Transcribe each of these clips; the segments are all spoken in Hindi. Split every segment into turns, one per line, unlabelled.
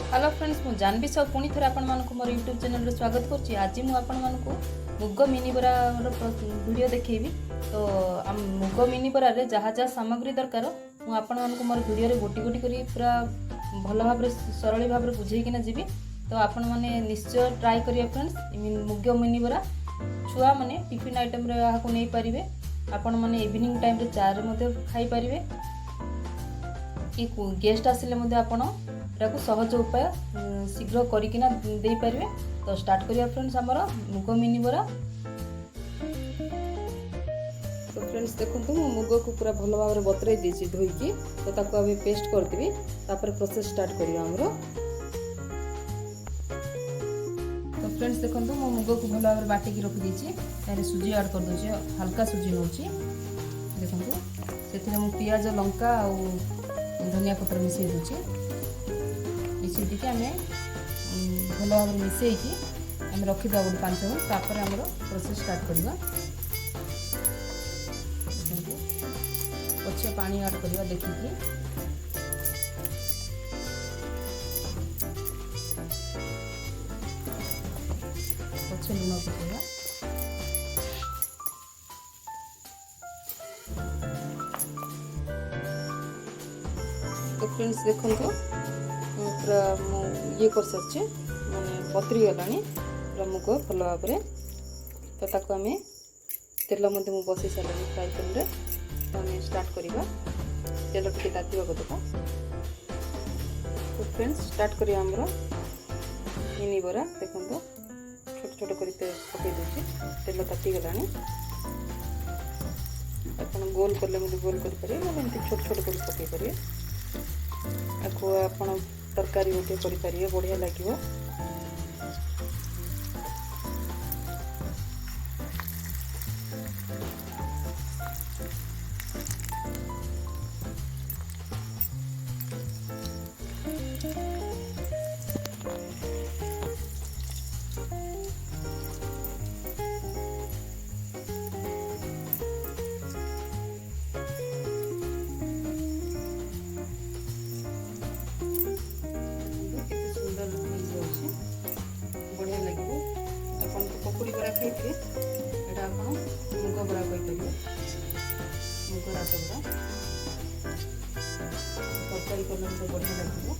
हेलो फ्रेंड्स मु जानवी साहू पुणी थे आपण मोर यूट्यूब चैनल स्वागत करुँची। आज मुझे आपण मुग मिनी बरा वीडियो देखी। तो मुग मिनी बरार जहाँ जहाँ सामग्री दरकार मुझे मोर वीडियो गोटी गोटी कर पूरा भल भाव सरल भाव बुझेकिना जी। तो आपण मैंने निश्चय ट्राए करिए फ्रेंड्स। मुग मिनी बरा छुआ मैंने टिफिन आइटम नहीं पारे, आपण मैंने इवनिंग टाइम रे चार खाई पारे कि गेस्ट आसिले आपण को सहज उपाय शीघ्र करिकिना दे पारे। तो स्टार्ट करिया फ्रेंड्स आमर मुग मिनी बरा। तो फ्रेंड्स देखो मुग को पूरा भल भाव में बतराई देछि धोईकी। तो ताको अभी पेस्ट करदेबी, तापर प्रोसेस स्टार्ट करिया हमरो। तो फ्रेंड्स देखो मो मुग को भल भाव में बाटिकी रखि देछि। तारे सुजी ऐड कर दोछि, हल्का सुजी नउछि। देखो सेथिरे मु पियाज लंका और धनिया पत्र मिसई दोछि। मिसई दिके आमे भल भाव में मिसईकी आमे रखिदा गोटे 5 मिनट। तापर हमर प्रोसेस स्टार्ट करिवा। पछे पानी ऐड करिवा देखिकी। पछे लूण पकेइवा। तो फ्रेंड्स देखो पूरा ये कर सारी माने पतरी गलानी पूरा मुग भल भाव में। तो ताको आमे तेल मु बसई सारे फ्राए पैन रे। तो आम स्टार्ट करवा तेल टे तातीवा देवा। तो फ्रेंड्स स्टार्ट करिया हमरो मिनी बरा। देखो छोट छोट कर पकई दूसरी तेल ताती गलानी। अपन गोल करले गोल कर पारे, एमती छोट छोट कर पकई पारे। आपको आपण तरकारी गोटे करें बढ़िया लगे। बढ़िया लगे आपन को पकोड़ी बरा खाइके एटा आपन मुग बरा कहि परियो। मुग बरा बरा तरकारी करले तो बढ़िया लगे।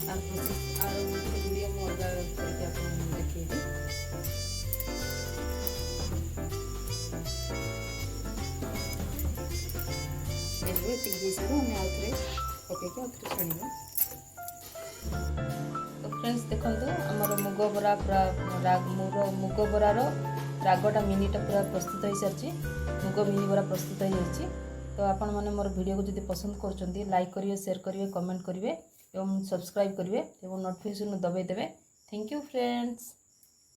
आर प्रोसेस आर वीडियो में अलग करके आपन देखिए। एबे टिक दिसरो हम आउथरे पके के आउथरे छानिबा। तो फ्रेंड्स देखो आमर मुग बरा पूरा मुग बरार रागटा मिनीटा पूरा प्रस्तुत हो सारी। मुग मिनी बरा प्रस्तुत हो जाए। तो आपण मैंने मोर वीडियो को जब पसंद कर लाइक करिए, शेयर करिए, कमेंट करिए और सब्सक्राइब करिए और नोटिफिकेशन दबाई देवे। Thank you friends.